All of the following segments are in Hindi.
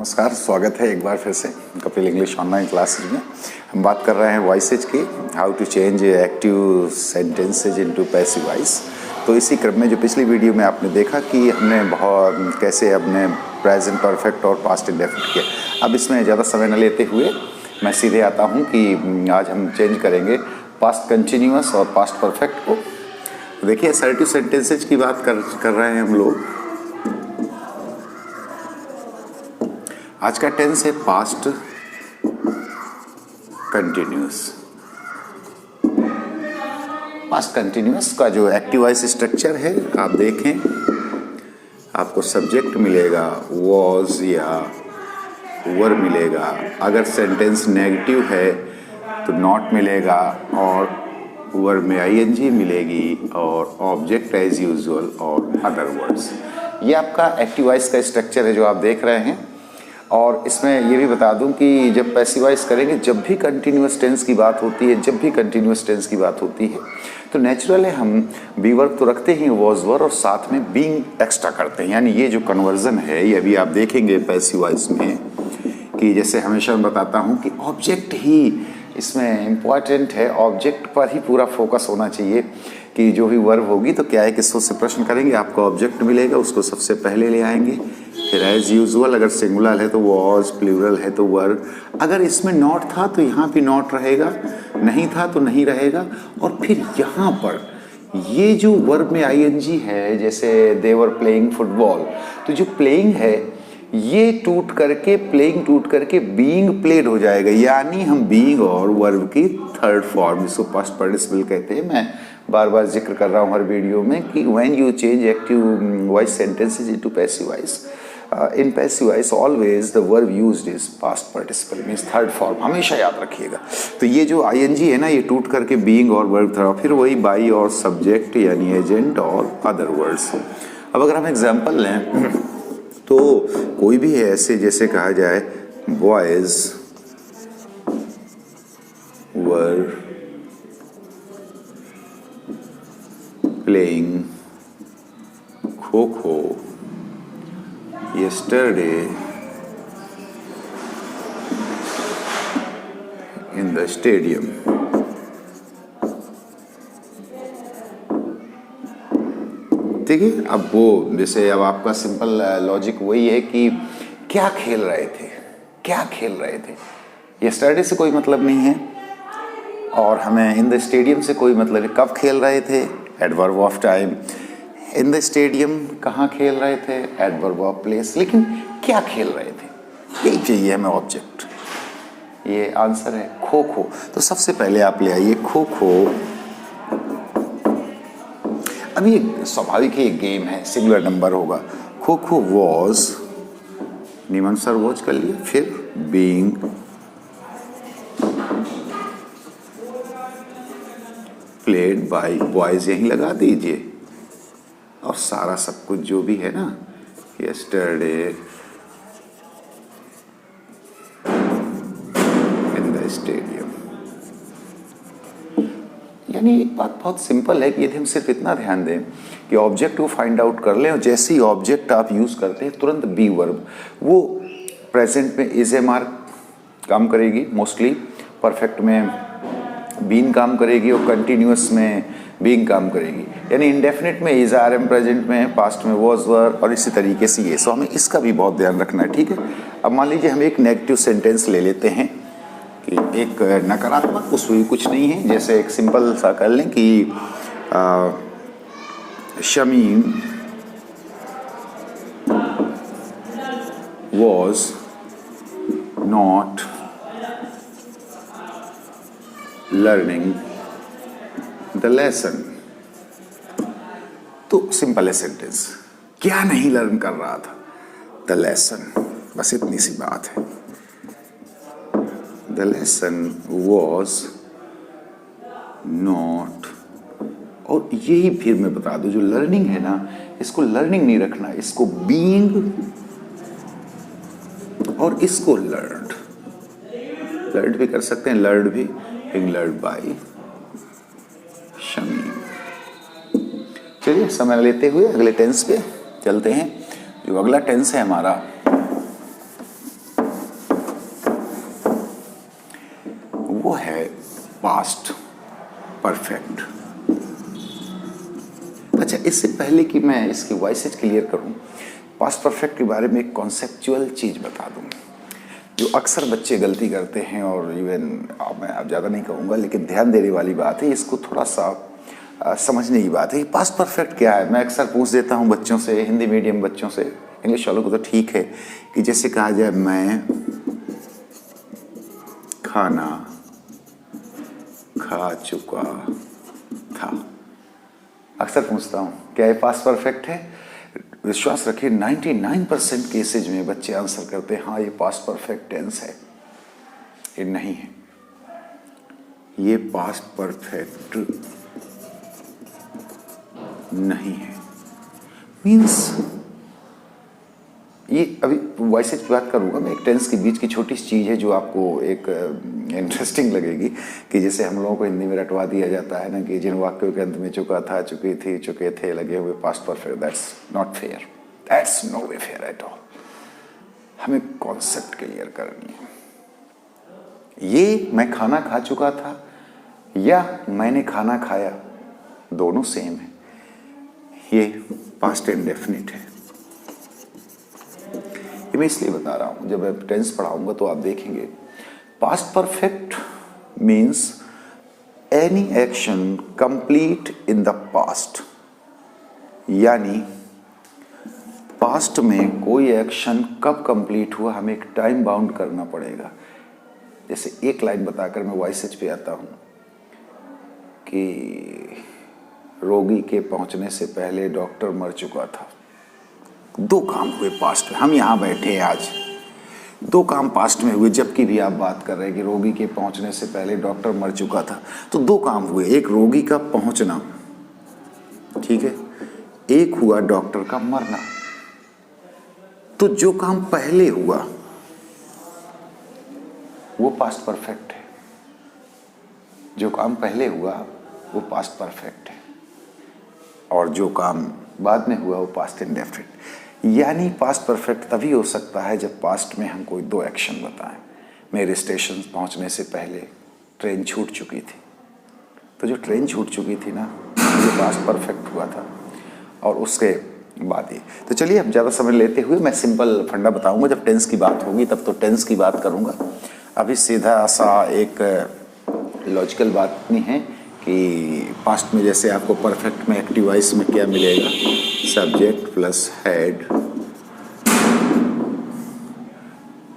नमस्कार, स्वागत है एक बार फिर से कपिल इंग्लिश ऑनलाइन क्लासेज में। हम बात कर रहे हैं वॉइसेज की, how to change active sentences into passive voice. तो इसी क्रम में जो पिछली वीडियो में आपने देखा कि हमने बहुत कैसे अपने प्रेजेंट परफेक्ट और पास्ट इंडेफिनिट किया। अब इसमें ज़्यादा समय न लेते हुए मैं सीधे आता हूँ कि आज हम चेंज करेंगे पास्ट कंटिन्यूअस और पास्ट परफेक्ट को। देखिए, असर्टिव सेंटेंसेज की बात कर रहे हैं हम लोग। आज का टेंस है पास्ट कंटिन्यूअस। पास्ट कंटिन्यूअस का जो एक्टिव वॉइस स्ट्रक्चर है, आप देखें, आपको सब्जेक्ट मिलेगा वॉज या वर मिलेगा। अगर सेंटेंस नेगेटिव है तो नॉट मिलेगा और वर में आईएनजी मिलेगी और ऑब्जेक्ट एज यूजुअल और अदर वर्ड्स। ये आपका एक्टिव वॉइस का स्ट्रक्चर है जो आप देख रहे हैं। और इसमें ये भी बता दूं कि जब पैसिव वॉइस करेंगे, जब भी कंटिन्यूअस टेंस की बात होती है, तो नेचुरल है हम बी वर्ब तो रखते ही वॉज वर और साथ में बीइंग एक्स्ट्रा करते हैं। यानी ये जो कन्वर्जन है, ये अभी आप देखेंगे पैसिव वॉइस में कि जैसे हमेशा मैं बताता हूँ कि ऑब्जेक्ट ही इसमें इम्पॉर्टेंट है। ऑब्जेक्ट पर ही पूरा फोकस होना चाहिए कि जो भी वर्ब होगी तो क्या है कि इससे प्रश्न करेंगे, आपको ऑब्जेक्ट मिलेगा, उसको सबसे पहले ले आएंगे। फिर एज यूजुअल, अगर सिंगुलर है तो वॉज, प्लूरल है तो वर। अगर इसमें नॉट था तो यहाँ भी नॉट रहेगा, नहीं था तो नहीं रहेगा। और फिर यहाँ पर ये जो वर्ब में आईएनजी है, जैसे दे वर प्लेइंग फुटबॉल, तो जो प्लेइंग है ये प्लेइंग टूट करके बीइंग प्लेड हो जाएगा। यानी हम बीइंग और वर्ब की थर्ड फॉर्म, जिसको पास्ट पार्टिसिपल कहते हैं। मैं बार बार जिक्र कर रहा हूँ हर वीडियो में कि when you change active voice sentences into passive voice, in passive voice always the verb used is past participle, means third form, हमेशा याद रखिएगा। तो ये जो आईएनजी है ना, ये टूट करके बीइंग और वर्ब था, फिर वही बाई और सब्जेक्ट यानी एजेंट और अदर वर्ड्स। अब अगर हम एग्जाम्पल लें तो कोई भी है ऐसे, जैसे कहा जाए boys were playing kho kho yesterday in the stadium। ठीक है। अब वो जैसे अब आपका सिंपल लॉजिक वही है कि क्या खेल रहे थे। yesterday से कोई मतलब नहीं है और हमें इन द स्टेडियम से कोई मतलब है। कब खेल रहे थे, adverb of time. In the stadium कहाँ खेल रहे थे, एडवर्ब ऑफ प्लेस। लेकिन क्या खेल रहे थे, यही चाहिए हमें ऑब्जेक्ट। ये आंसर है खो खो। तो सबसे पहले आप ले आइए खो खो। अब ये स्वाभाविक है, गेम है, सिंगुलर नंबर होगा। खो खो वॉज, निमन सर वॉज कर लिया, फिर बीइंग प्लेड बाय बॉयज, यहीं लगा दीजिए। और सारा सब कुछ जो भी है ना, yesterday in the stadium। यानी एक बात बहुत सिंपल है कि यदि हम सिर्फ इतना ध्यान दें कि ऑब्जेक्ट को फाइंड आउट कर लें और जैसे ही ऑब्जेक्ट आप यूज करते हैं तुरंत बी वर्ब, वो प्रेजेंट में इज ए मार्क काम करेगी, मोस्टली परफेक्ट में बीन काम करेगी और कंटिन्यूअस में बीइंग काम करेगी। यानी इंडेफिनिट में इज आर एम, प्रेजेंट में, पास्ट में वॉज वर, और इसी तरीके से ये। सो हमें इसका भी बहुत ध्यान रखना है, ठीक है। अब मान लीजिए हम एक नेगेटिव सेंटेंस ले लेते हैं कि एक नकारात्मक, उसमें कुछ नहीं है। जैसे एक सिंपल सा कर लें कि Shamim was not learning the lesson. तो सिंपल है सेंटेंस, क्या नहीं लर्न कर रहा था, द लेसन, बस इतनी सी बात है। द लेसन वॉज नॉट, और यही फिर मैं बता दूं, जो लर्निंग है ना, इसको लर्निंग नहीं रखना, इसको बीइंग और इसको लर्न्ड भी कर सकते हैं, लर्न्ड भी, being learned by शमीम। चलिए समय लेते हुए अगले टेंस पे चलते हैं। जो अगला टेंस है हमारा वो है पास्ट परफेक्ट। अच्छा, इससे पहले कि मैं इसकी वॉइसेज क्लियर करूं, पास्ट परफेक्ट के बारे में एक कॉन्सेप्चुअल चीज़ बता दूं जो अक्सर बच्चे गलती करते हैं, और इवन मैं अब ज़्यादा नहीं कहूँगा, लेकिन ध्यान देने वाली बात है, इसको थोड़ा सा समझने की बात है कि पास्ट परफेक्ट क्या है। मैं अक्सर पूछ देता हूँ बच्चों से, हिंदी मीडियम बच्चों से, इंग्लिश वालों को तो ठीक है, कि जैसे कहा जाए मैं खाना खा चुका था, अक्सर पूछता हूँ क्या ये पास्ट परफेक्ट है। विश्वास रखिए 99% केसेज में बच्चे आंसर करते हैं हाँ ये पास्ट परफेक्ट टेंस है। ये नहीं है, ये पास्ट परफेक्ट नहीं है। मीन्स ये अभी वॉइसेज की बात करूँगा मैं, एक टेंस के बीच की छोटी सी चीज़ है जो आपको एक इंटरेस्टिंग लगेगी, कि जैसे हम लोगों को हिंदी में रटवा दिया जाता है ना कि जिन वाक्यों के अंत में चुका था, चुकी थी, चुके थे लगे हुए past perfect. That's not fair, that's no way fair at all. हमें कॉन्सेप्ट क्लियर करनी है। ये मैं खाना खा चुका था या मैंने खाना खाया, दोनों सेम है। ये पास्ट इंडेफिनिट है। ये मैं इसलिए बता रहा हूँ, जब मैं टेंस पढ़ाऊंगा तो आप देखेंगे past perfect means any action complete in the past, यानी पास्ट में कोई एक्शन कब कंप्लीट हुआ हमें एक टाइम बाउंड करना पड़ेगा। जैसे एक लाइन बताकर मैं वॉइसेज पे आता हूँ कि रोगी के पहुंचने से पहले डॉक्टर मर चुका था। दो काम हुए पास्ट में, हम यहाँ बैठे हैं आज, दो काम पास्ट में हुए, जबकि भी आप बात कर रहे हैं कि रोगी के पहुंचने से पहले डॉक्टर मर चुका था, तो दो काम हुए, एक रोगी का पहुंचना, ठीक है, एक हुआ डॉक्टर का मरना। तो जो काम पहले हुआ वो पास्ट परफेक्ट है, जो काम पहले हुआ वो पास्ट परफेक्ट है, और जो काम बाद में हुआ वो पास्ट इंडेफिनिट। यानी पास्ट परफेक्ट तभी हो सकता है जब पास्ट में हम कोई दो एक्शन बताएं। मेरे स्टेशन पहुंचने से पहले ट्रेन छूट चुकी थी, तो जो ट्रेन छूट चुकी थी ना, ये पास्ट परफेक्ट हुआ था, और उसके बाद ये। तो चलिए अब ज़्यादा समय लेते हुए मैं सिंपल फंडा बताऊंगा, जब टेंस की बात होगी तब तो टेंस की बात करूंगा। अभी सीधा सा एक लॉजिकल बात नहीं है कि पास्ट में जैसे आपको परफेक्ट में एक्टिव वॉइस में क्या मिलेगा, subject plus had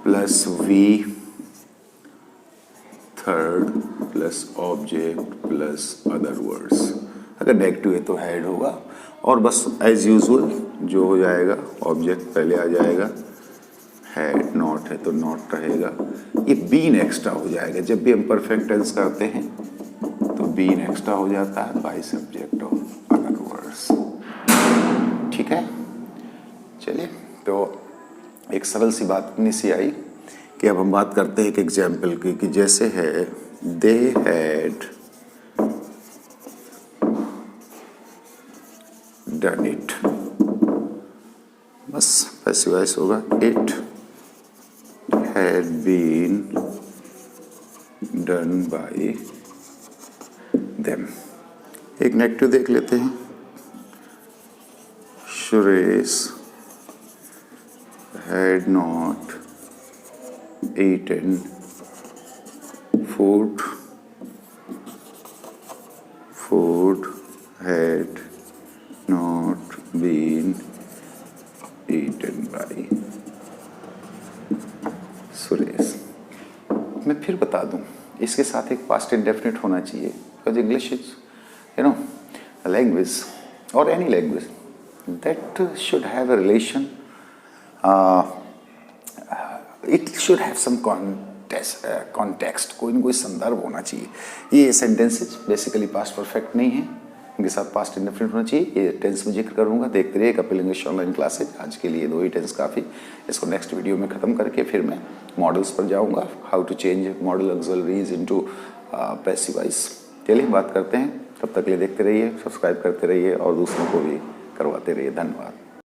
plus V third plus object plus other words. अगर नेगेटिव है तो हेड होगा, और बस एज यूजुअल जो हो जाएगा ऑब्जेक्ट पहले आ जाएगा, हेड नॉट है तो नॉट रहेगा, ये बीन एक्स्ट्रा हो जाएगा। जब भी हम परफेक्ट टेंस करते हैं तो बीन एक्स्ट्रा हो जाता है बाय सब्जेक्ट और अदर वर्ड्स। ठीक है, चलिए तो एक सरल सी बात अपनी सी आई कि अब हम बात करते हैं एक एग्जाम्पल की, कि जैसे है दे हैड डन इट, बस पैसिव वॉइस होगा, it had been done by them. एक नेगेटिव देख लेते हैं, Suresh had not eaten food, food had not been eaten by Suresh. मैं फिर बता दूं, इसके साथ एक पास्ट इंडेफिनिट होना चाहिए, बिकॉज इंग्लिश इज लैंग्वेज और any language that should have a relation, it should have some context, कोई न कोई संदर्भ होना चाहिए। ये सेंटेंसेज बेसिकली पास्ट परफेक्ट नहीं है, इनके साथ पास्ट इंडेफिनिट होना चाहिए। ये टेंस में जिक्र करूंगा, देखते रहिए कपिल इंग्लिश ऑनलाइन क्लासेज। आज के लिए दो ही टेंस काफ़ी, इसको नेक्स्ट वीडियो में ख़त्म करके फिर मैं मॉडल्स पर जाऊंगा, how to change modal auxiliaries into passive voice. चलिए बात करते हैं, तब तक के लिए देखते रहिए, सब्सक्राइब करते रहिए और दूसरों को भी करवाते रहिए। धन्यवाद।